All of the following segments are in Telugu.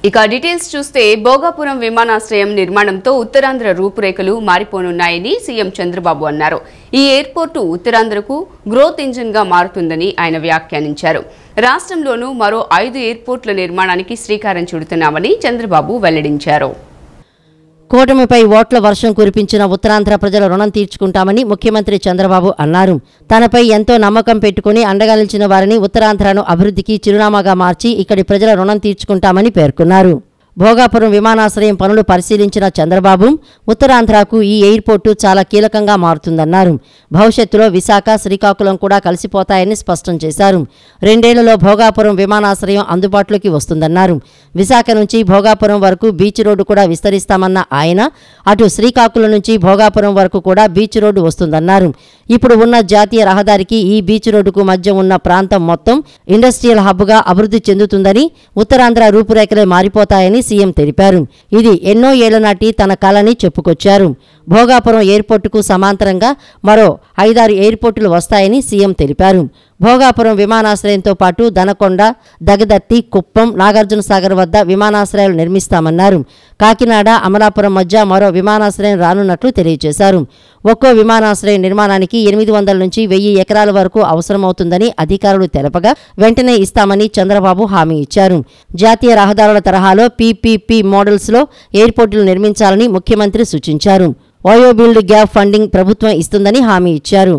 ఇక డీటెయిల్స్ చూస్తే భోగాపురం విమానాశ్రయం నిర్మాణంతో ఉత్తరాంధ్ర రూపురేఖలు మారిపోనున్నాయని సీఎం చంద్రబాబు అన్నారు. ఈ ఎయిర్పోర్టు ఉత్తరాంధ్రకు గ్రోత్ ఇంజిన్ గా మారుతుందని ఆయన వ్యాఖ్యానించారు. రాష్ట్రంలోనూ మరో 5 ఎయిర్పోర్టుల నిర్మాణానికి శ్రీకారం చుడుతున్నామని చంద్రబాబు వెల్లడించారు. కూటమిపై ఓట్ల వర్షం కురిపించిన ఉత్తరాంధ్ర ప్రజల రుణం తీర్చుకుంటామని ముఖ్యమంత్రి చంద్రబాబు అన్నారు. తనపై ఎంతో నమ్మకం పెట్టుకుని అండగా నిలిచిన వారిని ఉత్తరాంధ్రను అభివృద్ధికి చిరునామాగా మార్చి ఇక్కడి ప్రజల రుణం తీర్చుకుంటామని పేర్కొన్నారు. భోగాపురం విమానాశ్రయం పనులు పరిశీలించిన చంద్రబాబు ఉత్తరాంధ్రకు ఈ ఎయిర్పోర్టు చాలా కీలకంగా మారుతుందన్నారు. భవిష్యత్తులో విశాఖ, శ్రీకాకుళం కూడా కలిసిపోతాయని స్పష్టం చేశారు. 2 ఏళ్లలో భోగాపురం విమానాశ్రయం అందుబాటులోకి వస్తుందన్నారు. విశాఖ నుంచి భోగాపురం వరకు బీచ్ రోడ్డు కూడా విస్తరిస్తామన్న ఆయన అటు శ్రీకాకుళం నుంచి భోగాపురం వరకు కూడా బీచ్ రోడ్డు వస్తుందన్నారు. ఇప్పుడు ఉన్న జాతీయ రహదారికి ఈ బీచ్ రోడ్డుకు మధ్య ఉన్న ప్రాంతం మొత్తం ఇండస్ట్రియల్ హబ్గా అభివృద్ధి చెందుతుందని, ఉత్తరాంధ్ర రూపురేఖలే మారిపోతాయని సీఎం తెలిపారు. ఇది ఎన్నో ఏళ్ల నాటి తన కలని చెప్పుకొచ్చారు. భోగాపురం ఎయిర్పోర్టుకు సమాంతరంగా మరో 5-6 ఎయిర్పోర్టులు వస్తాయని సీఎం తెలిపారు. భోగాపురం విమానాశ్రయంతో పాటు దనకొండ, దగదర్తి, కుప్పం, నాగార్జునసాగర్ వద్ద విమానాశ్రయాలు నిర్మిస్తామన్నారు. కాకినాడ, అమలాపురం మధ్య మరో విమానాశ్రయం రానున్నట్లు తెలియజేశారు. ఒక్కో విమానాశ్రయం నిర్మాణానికి 800 నుంచి 1000 ఎకరాల వరకు అవసరమవుతుందని అధికారులు తెలపగా వెంటనే ఇస్తామని చంద్రబాబు హామీ ఇచ్చారు. జాతీయ రహదారుల తరహాలో పీపీపీ మోడల్స్లో ఎయిర్పోర్టులు నిర్మించాలని ముఖ్యమంత్రి సూచించారు. ఓయో బిల్డ్ గ్యాప్ ఫండింగ్ ప్రభుత్వం ఇస్తుందని హామీ ఇచ్చారు.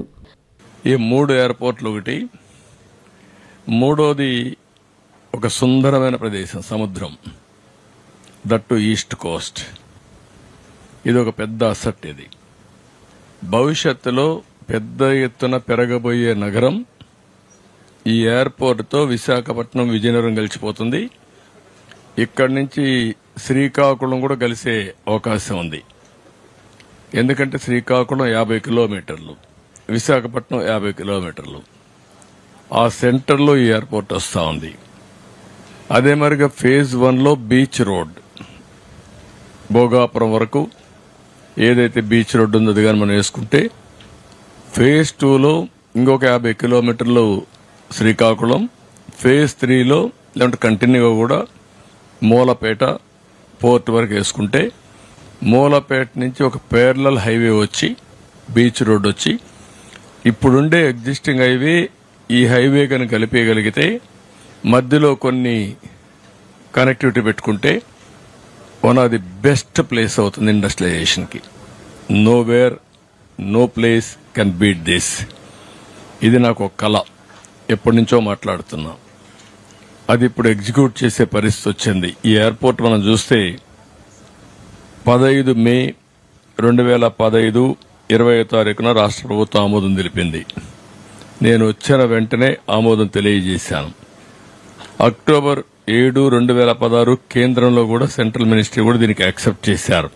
ఈ 3 ఎయిర్పోర్ట్లు ఒకటి, మూడోది ఒక సుందరమైన ప్రదేశం, సముద్రం, దట్టు ఈస్ట్ కోస్ట్. ఇది ఒక పెద్ద అసెట్. ఇది భవిష్యత్తులో పెద్ద ఎత్తున పెరగబోయే నగరం. ఈ ఎయిర్పోర్ట్తో విశాఖపట్నం, విజయనగరం కలిసిపోతుంది. ఇక్కడి నుంచి శ్రీకాకుళం కూడా కలిసే అవకాశం ఉంది. ఎందుకంటే శ్రీకాకుళం 50 కిలోమీటర్లు, విశాఖపట్నం 50 కిలోమీటర్లు. ఆ సెంటర్లో ఈ ఎయిర్పోర్ట్ వస్తూ ఉంది. అదే మరిగా ఫేజ్ 1లో బీచ్ రోడ్ భోగాపురం వరకు ఏదైతే బీచ్ రోడ్ ఉందో అది కానీ మనం వేసుకుంటే, ఫేజ్ 2లో ఇంకొక 50 కిలోమీటర్లు శ్రీకాకుళం, ఫేజ్ 3లో లేదంటే కంటిన్యూగా కూడా మూలపేట పోర్ట్ వరకు వేసుకుంటే, మూలపేట నుంచి ఒక పేరలల్ హైవే వచ్చి బీచ్ రోడ్ వచ్చి ఇప్పుడుండే ఎగ్జిస్టింగ్ హైవే ఈ హైవే కనుక కలిపేయగలిగితే మధ్యలో కొన్ని కనెక్టివిటీ పెట్టుకుంటే one of the best place అవుతుంది ఇండస్ట్రియలైజేషన్కి. Nowhere, no place can beat this. ఇది నాకు ఒక కళ, ఎప్పటి నుంచో మాట్లాడుతున్నా. అది ఇప్పుడు ఎగ్జిక్యూట్ చేసే పరిస్థితి వచ్చింది. ఈ ఎయిర్పోర్ట్ మనం చూస్తే 15 మే 2015 20వ తారీఖున రాష్ట్ర ప్రభుత్వం ఆమోదం తెలిపింది. నేను వచ్చిన వెంటనే ఆమోదం తెలియజేశాను. అక్టోబర్ 7, 2016 కేంద్రంలో కూడా సెంట్రల్ మినిస్ట్రీ కూడా దీనికి యాక్సెప్ట్ చేశారు.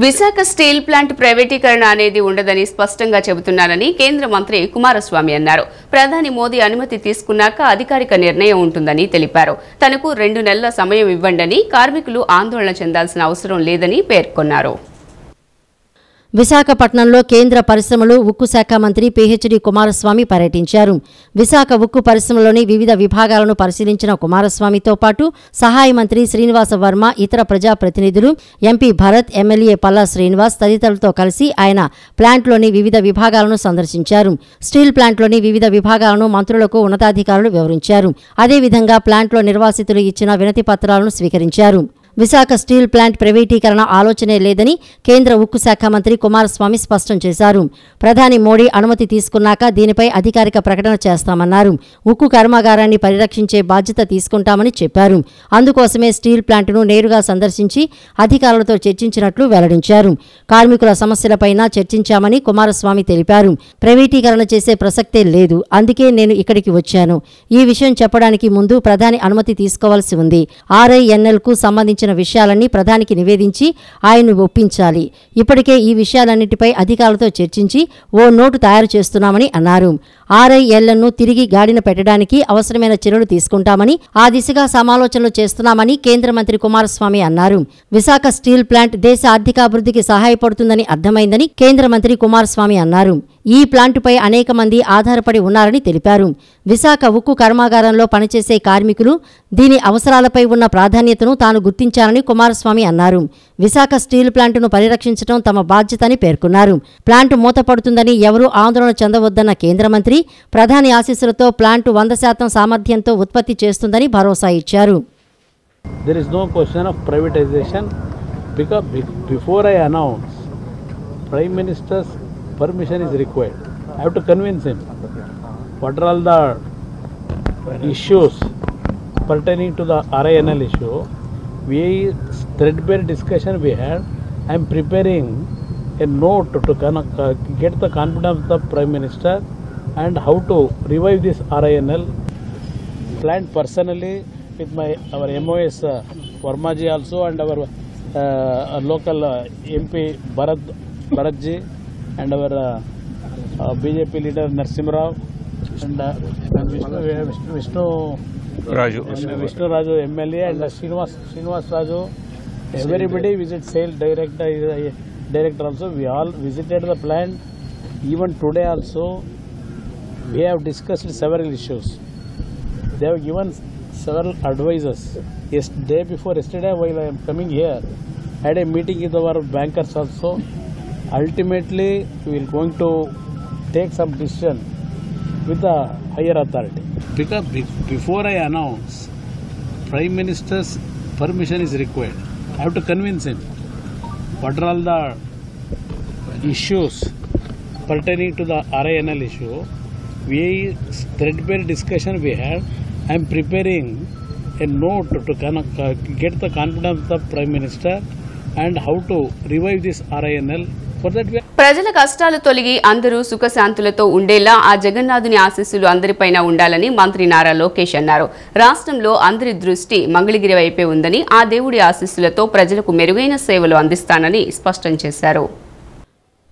విశాఖ స్టీల్ ప్లాంట్ ప్రైవేటీకరణ అనేది ఉండదని స్పష్టంగా చెబుతున్నారని కేంద్ర మంత్రి కుమారస్వామి అన్నారు. ప్రధాని మోదీ అనుమతి తీసుకున్నాక అధికారిక నిర్ణయం ఉంటుందని తెలిపారు. తనకు 2 నెలల సమయం ఇవ్వండని, కార్మికులు ఆందోళన చెందాల్సిన అవసరం లేదని పేర్కొన్నారు. విశాఖపట్నంలో కేంద్ర పరిశ్రమలు, ఉక్కు శాఖ మంత్రి పీహెచ్డీ కుమారస్వామి పర్యటించారు. విశాఖ ఉక్కు పరిశ్రమలోని వివిధ విభాగాలను పరిశీలించిన కుమారస్వామితో పాటు సహాయ మంత్రి శ్రీనివాస వర్మ, ఇతర ప్రజాప్రతినిధులు, ఎంపీ భరత్, ఎమ్మెల్యే పల్లా శ్రీనివాస్ తదితరులతో కలిసి ఆయన ప్లాంట్లోని వివిధ విభాగాలను సందర్శించారు. స్టీల్ ప్లాంట్లోని వివిధ విభాగాలను మంత్రులకు ఉన్నతాధికారులు వివరించారు. అదేవిధంగా ప్లాంట్లో నిర్వాసితులు ఇచ్చిన వినతి పత్రాలను స్వీకరించారు. విశాఖ స్టీల్ ప్లాంట్ ప్రైవేటీకరణ ఆలోచనే లేదని కేంద్ర ఉక్కు శాఖ మంత్రి కుమారస్వామి స్పష్టం చేశారు. ప్రధాని మోడీ అనుమతి తీసుకున్నాక దీనిపై అధికారిక ప్రకటన చేస్తామన్నారు. ఉక్కు కర్మాగారాన్ని పరిరక్షించే బాధ్యత తీసుకుంటామని చెప్పారు. అందుకోసమే స్టీల్ ప్లాంట్ను నేరుగా సందర్శించి అధికారులతో చర్చించినట్లు వెల్లడించారు. కార్మికుల సమస్యలపైన చర్చించామని కుమారస్వామి తెలిపారు. ప్రైవేటీకరణ చేసే ప్రసక్తే లేదు, అందుకే నేను ఇక్కడికి వచ్చాను. ఈ విషయం చెప్పడానికి ముందు ప్రధాని అనుమతి తీసుకోవాల్సి ఉంది. RINLకు సంబంధించిన విషయాలన్నీ ప్రధానికి నివేదించి ఆయన్ను ఒప్పించాలి. ఇప్పటికే ఈ విషయాలన్నిటిపై అధికారులతో చర్చించి ఓ నోటు తయారు చేస్తున్నామని అన్నారు. RINLను తిరిగి గాడిన పెట్టడానికి అవసరమైన చర్యలు తీసుకుంటామని, ఆ దిశగా సమాలోచనలు చేస్తున్నామని కేంద్ర మంత్రి కుమారస్వామి అన్నారు. విశాఖ స్టీల్ ప్లాంట్ దేశ ఆర్థికాభివృద్ధికి సహాయపడుతుందని అర్థమైందని కేంద్ర మంత్రి కుమారస్వామి అన్నారు. ఈ ప్లాంటుపై అనేక మంది ఆధారపడి ఉన్నారని తెలిపారు. విశాఖ ఉక్కు కర్మాగారంలో పనిచేసే కార్మికులు దీని అవసరాలపై ఉన్న ప్రాధాన్యతను తాను గుర్తించారని కుమారస్వామి అన్నారు. విశాఖ స్టీల్ ప్లాంటును పరిరక్షించడం తమ బాధ్యతని పేర్కొన్నారు. ప్లాంటు మూతపడుతుందని ఎవరూ ఆందోళన చెందవద్దన్న కేంద్ర మంత్రి ప్రధాని ఆశీస్సులతో ప్లాంటు 100% సామర్థ్యంతో ఉత్పత్తి చేస్తుందని భరోసా ఇచ్చారు. There is no question of privatization because before I announce, Prime Minister's permission is required. I have to convince him. What are all the issues pertaining to the RINL issue? Threadbare discussion we had. I am preparing a note to get the confidence of the Prime Minister and how to revive this RINL plant personally with our MOS Varmaji also and our local MP Bharatji and our BJP leader Narsimha Rao and Vishnu Raju MLA and Srinivas Raju. Everybody visit sales director also. We all visited the plant. Even today also we have discussed several issues. They have given several advices. Yesterday while I am coming here, I had a meeting with our bankers also. Ultimately, we will going to take some decision with the higher authority. Because before I announce, Prime Minister's permission is required. I have to convince him. What are all the issues pertaining to the RINL issue? Threadbare discussion we had. I am preparing a note to get the confidence of the Prime Minister and how to revive this RINL. For that we ప్రజల కష్టాలు తొలగి అందరూ సుఖశాంతులతో ఉండేలా ఆ జగన్నాథుని ఆశీస్సులు అందరిపైన ఉండాలని మంత్రి నారా లోకేష్ అన్నారు. రాష్ట్రంలో అందరి దృష్టి మంగళగిరి వైపే ఉందని ఆ దేవుడి ఆశీస్సులతో ప్రజలకు మెరుగైన సేవలు అందిస్తానని స్పష్టం చేశారు.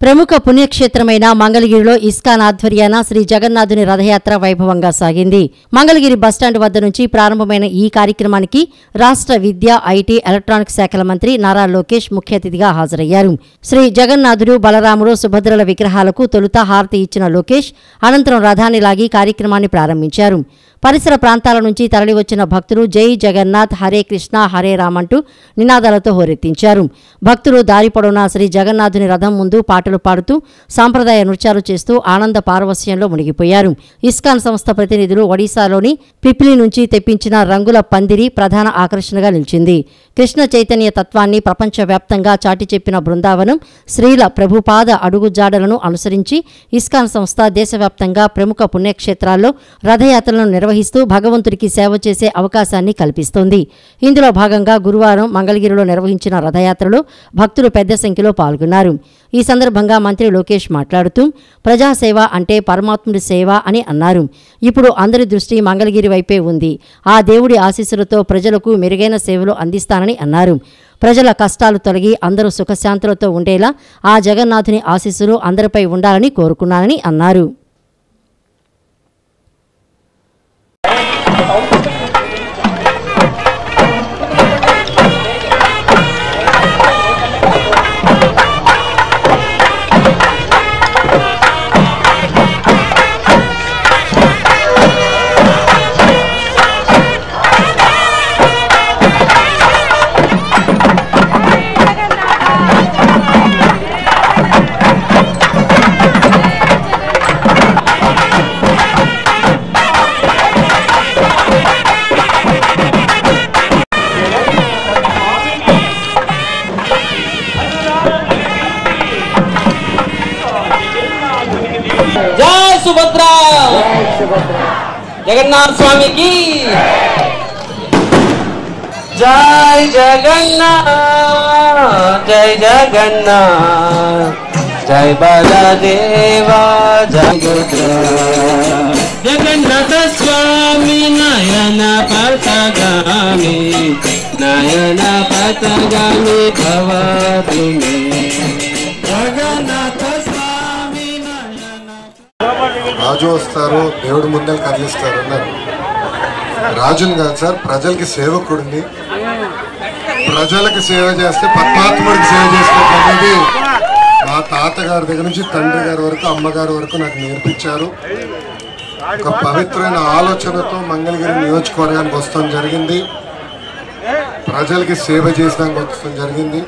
ప్రముఖ పుణ్యక్షేత్రమైన మంగళగిరిలో ఇస్కాన్ ఆధ్వర్యాన శ్రీ జగన్నాథుని రథయాత్ర వైభవంగా సాగింది. మంగళగిరి బస్టాండ్ వద్ద నుంచి ప్రారంభమైన ఈ కార్యక్రమానికి రాష్ట్ర విద్య, ఐటీ, ఎలక్ట్రానిక్స్ శాఖల మంత్రి నారా లోకేష్ ముఖ్య అతిథిగా హాజరయ్యారు. శ్రీ జగన్నాథుడు, బలరాముడు, సుభద్రల విగ్రహాలకు తొలుత హారతి ఇచ్చిన లోకేష్ అనంతరం రథాన్ని లాగి కార్యక్రమాన్ని ప్రారంభించారు. పరిసర ప్రాంతాల నుంచి తరలివచ్చిన భక్తులు జై జగన్నాథ్, హరే కృష్ణ, హరే రామ్ అంటూ నినాదాలతో హోరెత్తించారు. భక్తులు దారి పొడవునా శ్రీ జగన్నాథుని రథం ముందు పాటలు పాడుతూ సాంప్రదాయ నృత్యాలు చేస్తూ ఆనంద పారవస్యంలో మునిగిపోయారు. ఇస్కాన్ సంస్థ ప్రతినిధులు ఒడిశాలోని పిప్లి నుంచి తెప్పించిన రంగుల పందిరి ప్రధాన ఆకర్షణగా నిలిచింది. కృష్ణ చైతన్య తత్వాన్ని ప్రపంచవ్యాప్తంగా చాటి చెప్పిన బృందావనం శ్రీల ప్రభుపాద అడుగుజాడలను అనుసరించి ఇస్కాన్ సంస్థ దేశవ్యాప్తంగా ప్రముఖ పుణ్యక్షేత్రాల్లో రథయాత్రలను నిర్వహిస్తూ భగవంతుడికి సేవ చేసే అవకాశాన్ని కల్పిస్తోంది. ఇందులో భాగంగా గురువారం మంగళగిరిలో నిర్వహించిన రథయాత్రలో భక్తులు పెద్ద సంఖ్యలో పాల్గొన్నారు. ఈ సందర్భంగా మంత్రి లోకేష్ మాట్లాడుతూ ప్రజాసేవ అంటే పరమాత్ముడి సేవ అని అన్నారు. ఇప్పుడు అందరి దృష్టి మంగళగిరి వైపే ఉంది. ఆ దేవుడి ఆశీస్సులతో ప్రజలకు మెరుగైన సేవలు అందిస్తానని అన్నారు. ప్రజల కష్టాలు తొలగి అందరూ సుఖశాంతులతో ఉండేలా ఆ జగన్నాథుని ఆశీస్సులు అందరిపై ఉండాలని కోరుకున్నానని అన్నారు. जय सुभद्रा, जगन्नाथ स्वामी की जय जगन्नाथ, जय जगन्नाथ, जय बलदेवा, जगन्नाथ स्वामी नयन पथगामी, नयन पथगामी भवतु मे, जगन्नाथ రాజు వస్తారు, దేవుడి ముందర కదిలిస్తారు అన్నారు. రాజుని కాదు సార్, ప్రజలకి సేవకుడిని. ప్రజలకు సేవ చేస్తే పరమాత్ముడికి సేవ చేసినట్టు అనేది మా తాతగారి దగ్గర నుంచి తండ్రి గారి వరకు అమ్మగారి వరకు నాకు నేర్పించారు. ఒక పవిత్రమైన ఆలోచనతో మంగళగిరి నియోజకవర్గానికి వస్తాం జరిగింది. ప్రజలకి సేవ చేసడానికి వస్తాం జరిగింది.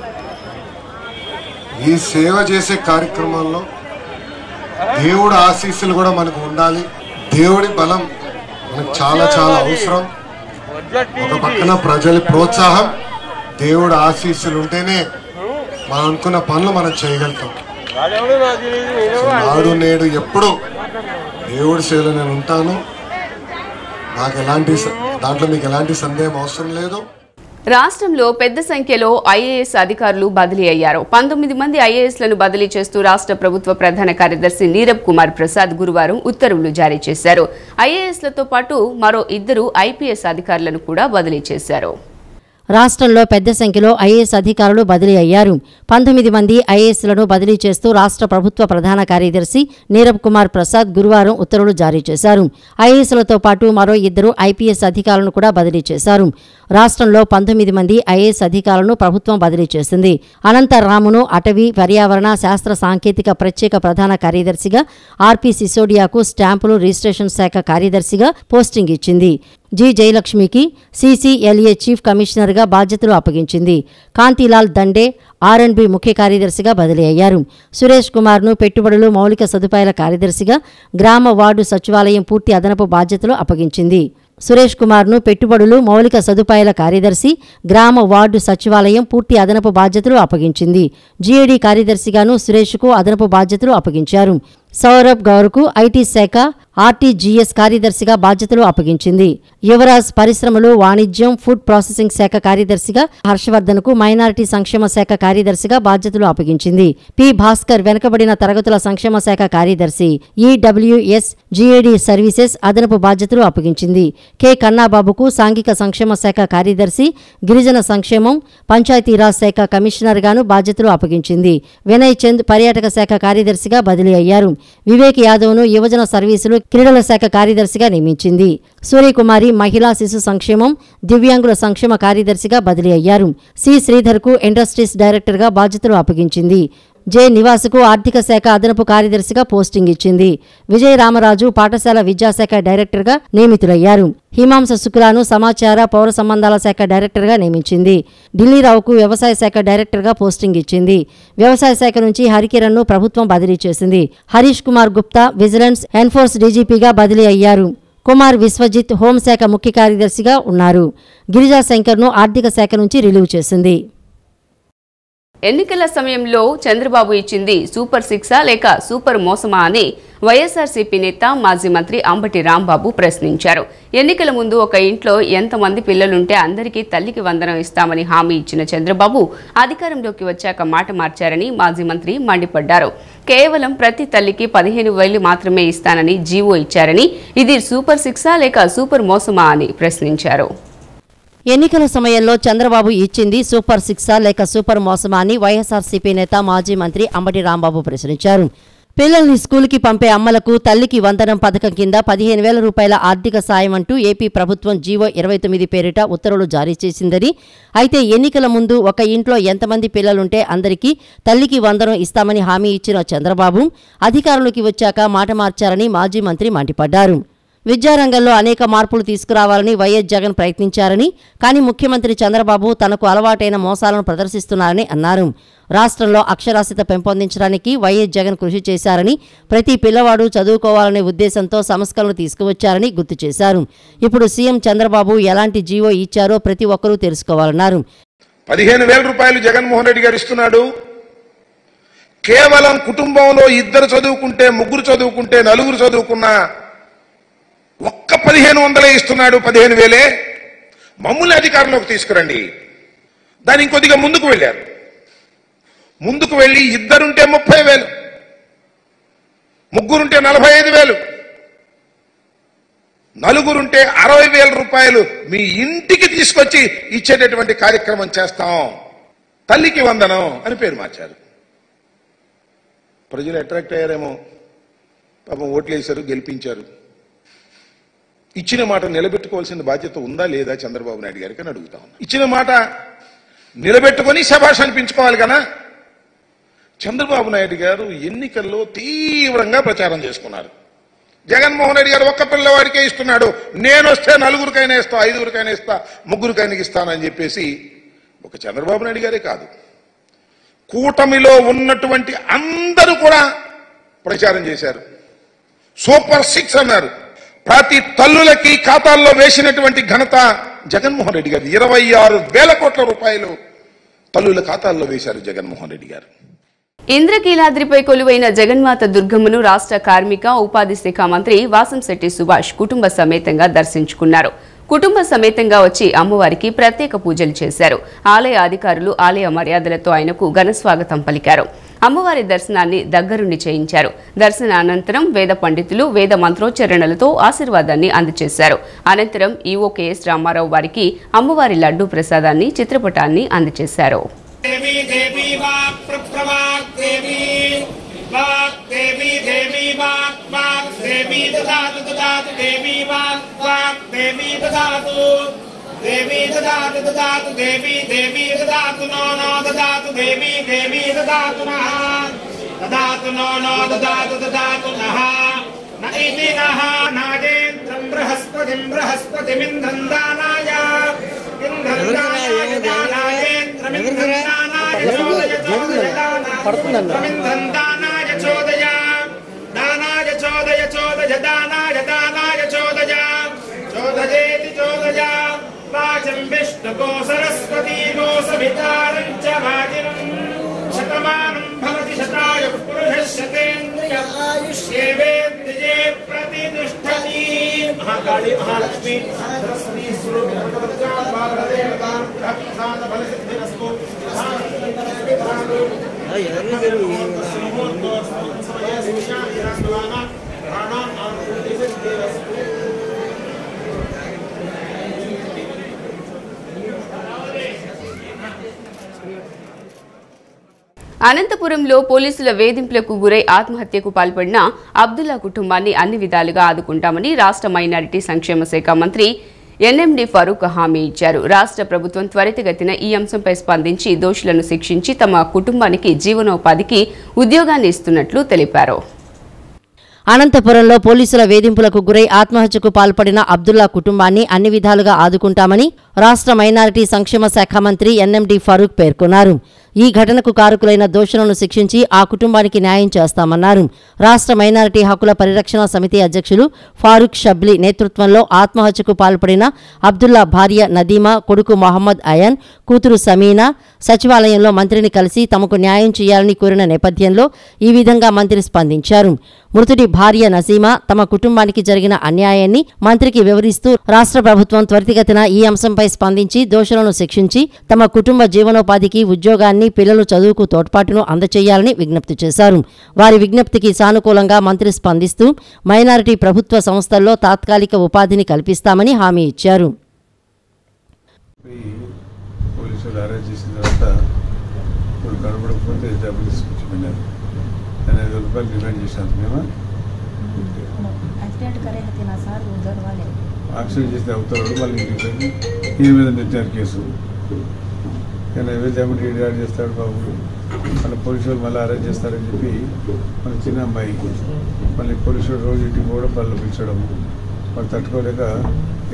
ఈ సేవ చేసే కార్యక్రమంలో దేవుడి ఆశీస్సులు కూడా మనకు ఉండాలి. దేవుడి బలం మనకు చాలా చాలా అవసరం. ఒక పక్కన ప్రజల ప్రోత్సాహం, దేవుడి ఆశీస్సులు ఉంటేనే మనం అనుకున్న పనులు మనం చేయగలుగుతాం. నాడు నేడు ఎప్పుడు దేవుడి సేవలో నేను ఉంటాను. దాంట్లో మీకు ఎలాంటి సందేహం అవసరం లేదు. రాష్ట్రంలో పెద్ద సంఖ్యలో ఐఏఎస్ అధికారులు బదిలీ అయ్యారు. 19 మంది ఐఏఎస్లను బదిలీ చేస్తూ రాష్ట్ర ప్రభుత్వ ప్రధాన కార్యదర్శి నీరబ్ కుమార్ ప్రసాద్ గురువారం ఉత్తర్వులు జారీ చేశారు. ఐఏఎస్లతో పాటు మరో 2 ఐపీఎస్ అధికారులను కూడా బదిలీ చేశారు. రాష్ట్రంలో పెద్ద సంఖ్యలో ఐఏఎస్ అధికారులు బదిలీ అయ్యారు. 19 మంది ఐఏఎస్లను బదిలీ చేస్తూ రాష్ట్ర ప్రభుత్వ ప్రధాన కార్యదర్శి నీరబ్ కుమార్ ప్రసాద్ గురువారం ఉత్తర్వులు జారీ చేశారు. ఐఏఎస్లతో పాటు మరో 2 ఐపీఎస్ అధికారులను కూడా బదిలీ చేశారు. రాష్ట్రంలో 19 మంది ఐఏఎస్ అధికారులను ప్రభుత్వం బదిలీ చేసింది. అనంతరామును అటవీ, పర్యావరణ, శాస్త్ర సాంకేతిక ప్రత్యేక ప్రధాన కార్యదర్శిగా, ఆర్పీ సిసోడియాకు స్టాంపులు రిజిస్ట్రేషన్ శాఖ కార్యదర్శిగా పోస్టింగ్ ఇచ్చింది. జి జయలక్ష్మికి సీసీఎల్ఏ చీఫ్ కమిషనర్గా బాధ్యతలు అప్పగించింది. కాంతిలాల్ దండే ఆర్ఎండ్బి ముఖ్య కార్యదర్శిగా బదిలీ అయ్యారు. సురేష్ కుమార్ను పెట్టుబడులు, మౌలిక సదుపాయాల కార్యదర్శిగా, గ్రామ వార్డు సచివాలయం పూర్తి అదనపు బాధ్యతలు అప్పగించింది. సురేష్ కుమార్ను పెట్టుబడులు, మౌలిక సదుపాయాల కార్యదర్శి, గ్రామ వార్డు సచివాలయం పూర్తి అదనపు బాధ్యతలు అప్పగించింది. జీఏడీ కార్యదర్శిగాను సురేష్కు అదనపు బాధ్యతలు అప్పగించారు. సౌరభ్ గౌర్కు ఐటీ శాఖ, ఆర్టీజీఎస్ కార్యదర్శిగా బాధ్యతలు అప్పగించింది. యువరాజ్ పరిశ్రమలు, వాణిజ్యం, ఫుడ్ ప్రాసెసింగ్ శాఖ కార్యదర్శిగా, హర్షవర్ధన్కు మైనారిటీ సంక్షేమ శాఖ కార్యదర్శిగా బాధ్యతలు అప్పగించింది. పి భాస్కర్ వెనుకబడిన తరగతుల సంక్షేమ శాఖ కార్యదర్శి, ఈడబ్ల్యూఎస్ జీఏడీ సర్వీసెస్ అదనపు బాధ్యతలు అప్పగించింది. కె కన్నాబాబుకు సాంఘిక సంక్షేమ శాఖ కార్యదర్శి, గిరిజన సంక్షేమం, పంచాయతీరాజ్ శాఖ కమిషనర్గాను బాధ్యతలు అప్పగించింది. వినయ్ చంద్ పర్యాటక శాఖ కార్యదర్శిగా బదిలీ అయ్యారు. వివేక్ యాదవ్ను యువజన సర్వీసులు, క్రీడల శాఖ కార్యదర్శిగా నియమించింది. సూర్యకుమారి మహిళా శిశు సంక్షేమం, దివ్యాంగుల సంక్షేమ కార్యదర్శిగా బదిలీ అయ్యారు. సి శ్రీధర్కు ఇండస్ట్రీస్ డైరెక్టర్గా బాధ్యతలు అప్పగించింది. జె నివాసుకు ఆర్థిక శాఖ అదనపు కార్యదర్శిగా పోస్టింగ్ ఇచ్చింది. విజయ రామరాజు పాఠశాల విద్యాశాఖ డైరెక్టర్గా నియమితులయ్యారు. హిమాంశ శుక్లాను సమాచార, పౌర సంబంధాల శాఖ డైరెక్టర్గా నియమించింది. ఢిల్లీరావుకు వ్యవసాయ శాఖ డైరెక్టర్గా పోస్టింగ్ ఇచ్చింది. వ్యవసాయ శాఖ నుంచి హరికిరణ్ను ప్రభుత్వం బదిలీ చేసింది. హరీష్ కుమార్ గుప్తా విజిలెన్స్ ఎన్ఫోర్స్ డీజీపీగా బదిలీ అయ్యారు. కుమార్ విశ్వజిత్ హోంశాఖ ముఖ్య కార్యదర్శిగా ఉన్నారు. గిరిజా శంకర్ను ఆర్థిక శాఖ నుంచి రిలీవ్ చేసింది. ఎన్నికల సమయంలో చంద్రబాబు ఇచ్చింది సూపర్ సిక్సా లేక సూపర్ మోసమా అని వైఎస్ఆర్సీపీ నేత మాజీ మంత్రి అంబటి రాంబాబు ప్రశ్నించారు. ఎన్నికల ముందు ఒక ఇంట్లో ఎంతమంది పిల్లలుంటే అందరికీ తల్లికి వందనం ఇస్తామని హామీ ఇచ్చిన చంద్రబాబు అధికారంలోకి వచ్చాక మాట మార్చారని మాజీ మంత్రి మండిపడ్డారు. కేవలం ప్రతి తల్లికి 15,000 మాత్రమే ఇస్తానని జీవో ఇచ్చారని ఇది సూపర్ సిక్సా లేక సూపర్ మోసమా అని ప్రశ్నించారు. ఎన్నికల సమయంలో చంద్రబాబు ఇచ్చింది సూపర్ సిక్సా లేక సూపర్ మోసమా అని వైఎస్ఆర్సీపీ నేత మాజీ మంత్రి అంబటి రాంబాబు ప్రశ్నించారు. పిల్లల్ని స్కూలుకి పంపే అమ్మలకు తల్లికి వందనం పథకం కింద 15,000 రూపాయల ఆర్థిక సాయం అంటూ ఏపీ ప్రభుత్వం జీవో 29 పేరిట ఉత్తర్వులు జారీ చేసిందని, అయితే ఎన్నికల ముందు ఒక ఇంట్లో ఎంతమంది పిల్లలుంటే అందరికీ తల్లికి వందనం ఇస్తామని హామీ ఇచ్చిన చంద్రబాబు అధికారంలోకి వచ్చాక మాట మార్చారని మాజీ మంత్రి మండిపడ్డారు. విద్యారంగంలో అనేక మార్పులు తీసుకురావాలని వైఎస్ జగన్ ప్రయత్నించారని, కానీ ముఖ్యమంత్రి చంద్రబాబు తనకు అలవాటైన మోసాలను ప్రదర్శిస్తున్నారని అన్నారు. రాష్ట్రంలో అక్షరాస్యత పెంపొందించడానికి వైఎస్ జగన్ కృషి చేశారని, ప్రతి పిల్లవాడు చదువుకోవాలనే ఉద్దేశంతో సంస్కరణలు తీసుకువచ్చారని గుర్తు చేశారు. ఇప్పుడు సీఎం చంద్రబాబు ఎలాంటి జీవో ఇచ్చారో ప్రతి ఒక్కరూ తెలుసుకోవాలన్నారు. 15,000 రూపాయలు జగన్మోహన్ రెడ్డి గారు ఇస్తున్నాడు. కేవలం కుటుంబంలో 2 చదువుకుంటే, 3 చదువుకుంటే, 4 చదువుకున్నా ఒక్క 1,500 ఇస్తున్నాడు. 15,000 మమ్మల్ని అధికారంలోకి తీసుకురండి. దాని ఇంకొద్దిగా ముందుకు వెళ్ళారు. ముందుకు వెళ్ళి 2 ఉంటే 30,000, 3 ఉంటే 45,000, 4 ఉంటే 60,000 రూపాయలు మీ ఇంటికి తీసుకొచ్చి ఇచ్చేటటువంటి కార్యక్రమం చేస్తాం. తల్లికి వందనం అని పేరు మార్చారు. ప్రజలు అట్రాక్ట్ అయ్యారేమో, పాపం ఓట్లు వేశారు, గెలిపించారు. ఇచ్చిన మాట నిలబెట్టుకోవాల్సిన బాధ్యత ఉందా లేదా చంద్రబాబు నాయుడు గారికి అని అడుగుతా ఉన్నా. ఇచ్చిన మాట నిలబెట్టుకొని శభాష్ అనిపించుకోవాలి కదా. చంద్రబాబు నాయుడు గారు ఎన్నికల్లో తీవ్రంగా ప్రచారం చేసుకున్నారు. జగన్మోహన్ రెడ్డి గారు ఒక్క పిల్లవాడికే ఇస్తున్నాడు, నేను వస్తే నలుగురికైనా ఇస్తా, ఐదుగురికైనా ఇస్తా, ముగ్గురికైనా ఇస్తానని చెప్పేసి ఒక చంద్రబాబు నాయుడు గారే కాదు, కూటమిలో ఉన్నటువంటి అందరూ కూడా ప్రచారం చేశారు. సూపర్ 6 అన్నారు. ప్రతి తల్లులకి ఖాతాల్లో వేసినటువంటి ఘనత జగన్మోహన్ రెడ్డి గారు. 26,000 కోట్ల రూపాయలు తల్లుల ఖాతాల్లో వేశారు జగన్మోహన్ రెడ్డి గారు. ఇంద్రకీలాద్రిపై కొలువైన జగన్మాత దుర్గమ్మను రాష్ట్ర కార్మిక ఉపాధి శాఖ మంత్రి వాసంశెట్టి సుభాష్ కుటుంబ సమేతంగా దర్శించుకున్నారు. కుటుంబ సమేతంగా వచ్చి అమ్మవారికి ప్రత్యేక పూజలు చేశారు. ఆలయ అధికారులు ఆలయ మర్యాదలతో ఆయనకు ఘనస్వాగతం పలికారు. అమ్మవారి దర్శనాన్ని దగ్గరుండి చేయించారు. దర్శన అనంతరం వేద పండితులు వేద మంత్రోచ్చరణలతో ఆశీర్వాదాన్ని అందజేశారు. అనంతరం ఈవో కెఎస్ రామారావు వారికి అమ్మవారి లడ్డూ ప్రసాదాన్ని చిత్రపటాన్ని అందజేశారు. देवी देवी वाक् प्रवाक् देवी वाक् देवी देवी वाक् वाक् देवी ददातु ददातु देवी वाक् वाक् देवी ददातु देवी ददातु ददातु देवी देवी ददातु नो नो ददातु देवी देवी ददातु नः ददातु नो नो ददातु ददातु नः न इति नः नागेन्द्रं बृहस्पतिमिन्द्रं दानाय विष्णुको सरस्वती गो सवितारं च भागिनं शतमानं भवति शताय पुरुषस्यतेन्द्रिय आयुष्येवेन्द्रिये प्रतिष्ठति महाकाली महालक्ष्मी सरस्वती स्वरूपिणी प्रपद्यां वाग्देवतां प्रख्यात फलसिद्धिरस्तु అనంతపురంలో పోలీసుల వేధింపులకు గురై ఆత్మహత్యకు పాల్పడిన అబ్దుల్లా కుటుంబాన్ని అన్ని విధాలుగా ఆదుకుంటామని రాష్ట్ర మైనారిటీ సంక్షేమ శాఖ మంత్రి ఎన్ఎండి ఫరూక్ హామీ ఇచ్చారు. రాష్ట్ర ప్రభుత్వం త్వరితగతిన ఈ అంశంపై స్పందించి దోషులను శిక్షించి తమ కుటుంబానికి జీవనోపాధికి ఉద్యోగాన్ని ఇస్తున్నట్లు తెలిపారు. అనంతపురంలో పోలీసుల వేధింపులకు గురై ఆత్మహత్యకు పాల్పడిన అబ్దుల్లా కుటుంబాన్ని అన్ని విధాలుగా ఆదుకుంటామని రాష్ట్ర మైనారిటీ సంక్షేమ శాఖ మంత్రి ఎన్ఎండి ఫరూక్ పేర్కొన్నారు. ఈ ఘటనకు కారకులైన దోషులను శిక్షించి ఆ కుటుంబానికి న్యాయం చేస్తామన్నారు. రాష్ట్ర మైనారిటీ హక్కుల పరిరక్షణ సమితి అధ్యక్షులు ఫారూక్ షబ్లీ నేతృత్వంలో ఆత్మహత్యకు పాల్పడిన అబ్దుల్లా భార్య నదీమా, కొడుకు మొహమ్మద్ అయాన్, కూతురు సమీనా సచివాలయంలో మంత్రిని కలిసి తమకు న్యాయం చేయాలని కోరిన నేపథ్యంలో ఈ విధంగా మంత్రి స్పందించారు. మృతుడి భార్య నసీమా తమ కుటుంబానికి జరిగిన అన్యాయాన్ని మంత్రికి వివరిస్తూ రాష్ట్ర ప్రభుత్వం త్వరితగతిన ఈ అంశంపై స్పందించి దోషులను శిక్షించి తమ కుటుంబ జీవనోపాధికి ఉద్యోగాన్ని, పిల్లలు చదువుకు తోడ్పాటును అందచేయాలని విజ్ఞప్తి చేశారు. వారి విజ్ఞప్తికి సానుకూలంగా మంత్రి స్పందిస్తూ మైనారిటీ ప్రభుత్వ సంస్థల్లో తాత్కాలిక ఉపాధిని కల్పిస్తామని హామీ ఇచ్చారు. యాక్సిడెంట్ చేస్తే అవుతారు మళ్ళీ ఇంటికి దీని మీద నెచ్చారు కేసు. కానీ వెళ్తే రిటార్డ్ చేస్తాడు బాబు, మళ్ళీ పోలీసు వాళ్ళు మళ్ళీ అరెస్ట్ చేస్తారని చెప్పి మన చిన్న అమ్మాయి మళ్ళీ పోలీసు రోజు ఇంటికి పోవడం, వాళ్ళు పిలిచడం, వాళ్ళు తట్టుకోలేక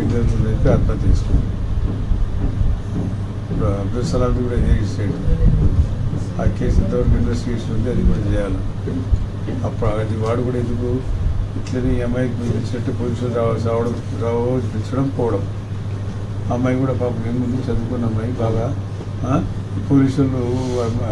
ఎగ్జామ్స్ చెప్పి ఆత్మహత్య చేసుకున్నాం. ఇప్పుడు అబ్దుల్ సలాంది కూడా జైలు స్టేట్ ఆ కేసు ఇంతవరకు ఇన్వెస్టిగేషన్ ఉంది, అది కూడా చేయాలి. అప్పుడు అది వాడు కూడా ఎందుకు ఇట్లనే ఈ అమ్మాయికి పిలిచినట్టు పోలీసులు పిలిచడం పోవడం. అమ్మాయి కూడా పాపం ఏముంది చదువుకున్న అమ్మాయి బాగా పోలీసులు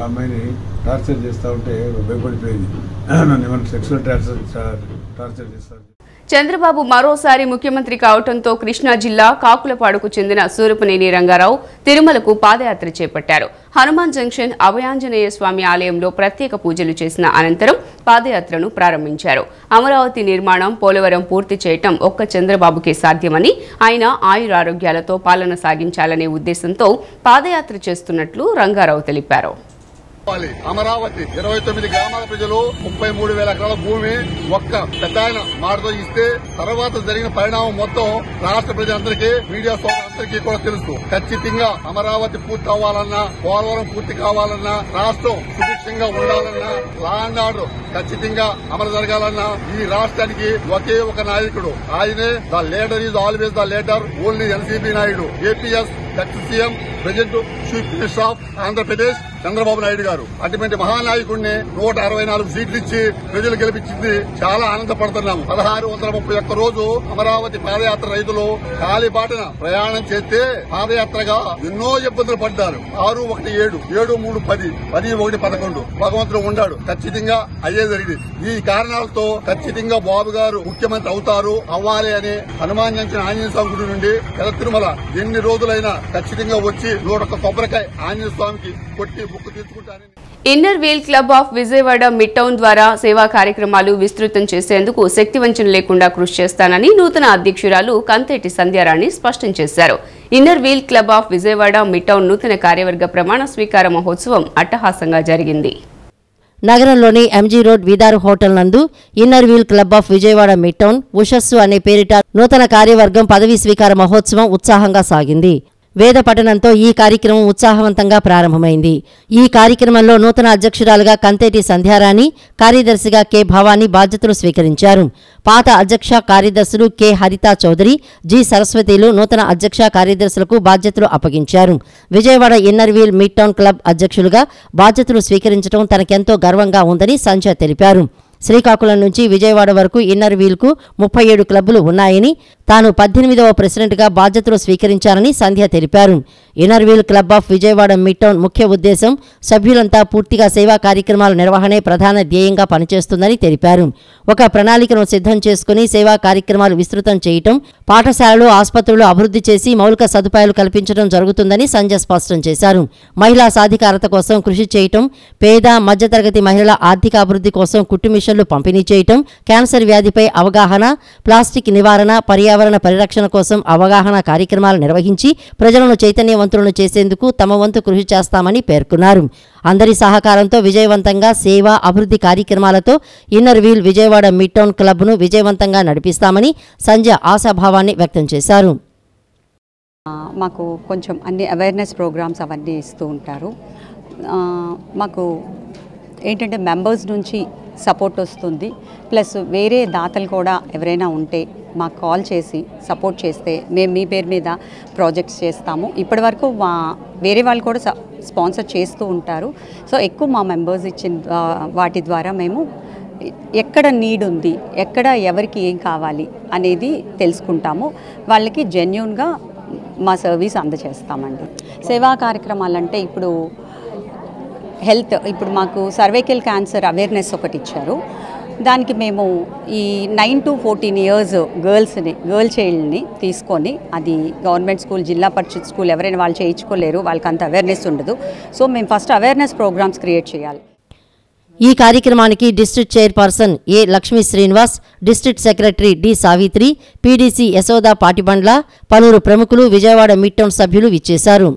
అమ్మాయిని టార్చర్ చేస్తూ ఉంటే భయపడిపోయింది. నన్ను ఏమైనా సెక్షువల్ టార్చర్ చేస్తారు. చంద్రబాబు మరోసారి ముఖ్యమంత్రి కావడంతో కృష్ణా జిల్లా కాకులపాడుకు చెందిన సూరపనేని రంగారావు తిరుమలకు పాదయాత్ర చేపట్టారు. హనుమాన్ జంక్షన్ అభయాంజనేయ స్వామి ఆలయంలో ప్రత్యేక పూజలు చేసిన అనంతరం పాదయాత్రను ప్రారంభించారు. అమరావతి నిర్మాణం, పోలవరం పూర్తి చేయటం ఒక్క చంద్రబాబుకే సాధ్యమని, ఆయన ఆయురారోగ్యాలతో పాలన సాగించాలనే ఉద్దేశంతో పాదయాత్ర చేస్తున్నట్లు రంగారావు తెలిపారు. అమరావతి 29 గ్రామాల ప్రజలు 33,000 ఎకరాల భూమి ఒక్క పెద్ద ఆయన మాటతో ఇస్తే తర్వాత జరిగిన పరిణామం మొత్తం రాష్ట్ర ప్రజలందరికీ మీడియా సోదరులందరికీ కూడా తెలుసు. ఖచ్చితంగా అమరావతి పూర్తి అవ్వాలన్నా, పోలవరం పూర్తి కావాలన్నా, రాష్ట్రం సుభిక్షంగా ఉండాలన్నా, లా అండ్ ఆర్డర్ ఖచ్చితంగా అమలు జరగాలన్నా ఈ రాష్ట్రానికి ఒకే ఒక నాయకుడు, ఆయనే the leader is always the leader, only NCP Naidu, APS ex CM president chief minister of Andhra Pradesh Chandrababu Naidu గారు. అటువంటి మహానాయకుడిని 164 సీట్లు ఇచ్చి ప్రజలు గెలిపించింది చాలా ఆనందపడుతున్నాము. 1631 రోజు అమరావతి పాదయాత్ర రైతులు కాలిబాటన ప్రయాణం చేస్తే పాదయాత్రగా ఎన్నో ఇబ్బందులు పడ్డారు. 617, 7310, 1111 భగవంతుడు ఉండాడు. ఖచ్చితంగా అయ్యే జరిగింది. ఈ కారణాలతో ఖచ్చితంగా బాబు గారు ముఖ్యమంత్రి అవుతారు, అవ్వాలి అని హనుమాన్యంచిన ఆంజనేయ స్వామి గుడి నుండి తిరుమల ఎన్ని రోజులైనా ఖచ్చితంగా వచ్చి 101 కొబ్బరికాయ ఆంజనేయ స్వామికి కొట్టి బుక్కు తీసుకుంటారని. Inner wheel club of Vijayawada mid town ద్వారా సేవా కార్యక్రమాలు విస్తృతం చేసేందుకు శక్తివంచన లేకుండా కృషి చేస్తానని నూతన అధ్యక్షురాలు కంతేటి సంధ్యారాణి స్పష్టం చేశారు. Inner wheel club of Vijayawada mid town నూతన కార్యవర్గ ప్రమాణ స్వీకార మహోత్సవం అట్టహాసంగా జరిగింది. నగరంలోని ఎంజీ రోడ్ విదార్ హోటల్ నందు inner wheel club of Vijayawada mid town ఉషస్సు అనే పేరిట నూతన కార్యవర్గం పదవీ స్వీకార మహోత్సవం ఉత్సాహంగా సాగింది. వేద పఠనంతో ఈ కార్యక్రమం ఉత్సాహవంతంగా ప్రారంభమైంది. ఈ కార్యక్రమంలో నూతన అధ్యక్షురాలుగా కంతేటి సంధ్యారాణి, కార్యదర్శిగా కె భవానీ బాధ్యతలు స్వీకరించారు. పాత అధ్యక్ష కార్యదర్శులు కె హరితా చౌదరి, జి సరస్వతిలు నూతన అధ్యక్ష కార్యదర్శులకు బాధ్యతలు అప్పగించారు. Vijayawada inner wheel mid town club అధ్యక్షులుగా బాధ్యతలు స్వీకరించడం తనకెంతో గర్వంగా ఉందని సంధ్య తెలిపారు. శ్రీకాకుళం నుంచి విజయవాడ వరకు ఇన్నర్ వీల్కు 37 క్లబ్బులు ఉన్నాయని, తాను 18వ ప్రెసిడెంట్గా బాధ్యతలు స్వీకరించారని సంధ్య తెలిపారు. Inner wheel club of Vijayawada mid town ముఖ్య ఉద్దేశం సభ్యులంతా పూర్తిగా సేవా కార్యక్రమాల నిర్వహణే ప్రధాన ధ్యేయంగా పనిచేస్తుందని తెలిపారు. ఒక ప్రణాళికను సిద్ధం చేసుకుని సేవా కార్యక్రమాలు విస్తృతం చేయటం, పాఠశాలలు, ఆసుపత్రులు అభివృద్ధి చేసి మౌలిక సదుపాయాలు కల్పించడం జరుగుతుందని సంధ్య స్పష్టం చేశారు. మహిళా సాధికారత కోసం కృషి చేయటం, పేద మధ్యతరగతి మహిళల ఆర్థిక అభివృద్ధి కోసం కుట్టు మిషన్లు పంపిణీ చేయటం, క్యాన్సర్ వ్యాధిపై అవగాహన, ప్లాస్టిక్ నివారణ, పర్యావరణ పరిరక్షణ కోసం అవగాహన కార్యక్రమాలు నిర్వహించి ప్రజలను చైతన్యవంతులను చేసేందుకు తమ వంతు కృషి చేస్తామని పేర్కొన్నారు. అందరి సహకారంతో విజయవంతంగా సేవా అభివృద్ధి కార్యక్రమాలతో inner wheel Vijayawada mid town క్లబ్ను విజయవంతంగా నడిపిస్తామని సంధ్య ఆశాభావాన్ని వ్యక్తం చేశారు. మాకు కొంచెం అన్ని అవేర్నెస్ ప్రోగ్రామ్స్ అవన్నీ ఇస్తూ ఉంటారు. మాకు ఏంటంటే మెంబర్స్ నుంచి సపోర్ట్ వస్తుంది. ప్లస్ వేరే దాతలు కూడా ఎవరైనా ఉంటే మాకు కాల్ చేసి సపోర్ట్ చేస్తే మేము మీ పేరు మీద ప్రాజెక్ట్స్ చేస్తాము. ఇప్పటి వరకు వేరే వాళ్ళు కూడా స్పాన్సర్ చేస్తూ ఉంటారు. సో ఎక్కువ మా మెంబర్స్ ఇచ్చిన వాటి ద్వారా మేము ఎక్కడ నీడ్ ఉంది, ఎక్కడ ఎవరికి ఏం కావాలి అనేది తెలుసుకుంటాము. వాళ్ళకి జెన్యూన్గా మా సర్వీస్ అందజేస్తామండి. సేవా కార్యక్రమాలంటే ఇప్పుడు హెల్త్, ఇప్పుడు మాకు సర్వైకల్ క్యాన్సర్ అవేర్నెస్ ఒకటి ఇచ్చారు. దానికి మేము ఈ 9 to 14 years గర్ల్ చైల్డ్ని తీసుకొని, అది గవర్నమెంట్ స్కూల్, జిల్లా పరిషత్ స్కూల్ ఎవరైనా వాళ్ళు చేయించుకోలేరు, వాళ్ళకి అంత అవేర్నెస్ ఉండదు. సో మేము ఫస్ట్ అవేర్నెస్ ప్రోగ్రామ్స్ క్రియేట్ చేయాలి. ఈ కార్యక్రమానికి district chairperson A Lakshmi Srinivas, district secretary D Savitri, PDC Yashoda Patibandla, పలువురు ప్రముఖులు, విజయవాడ మిడ్ టౌన్ సభ్యులు విచ్చేశారు.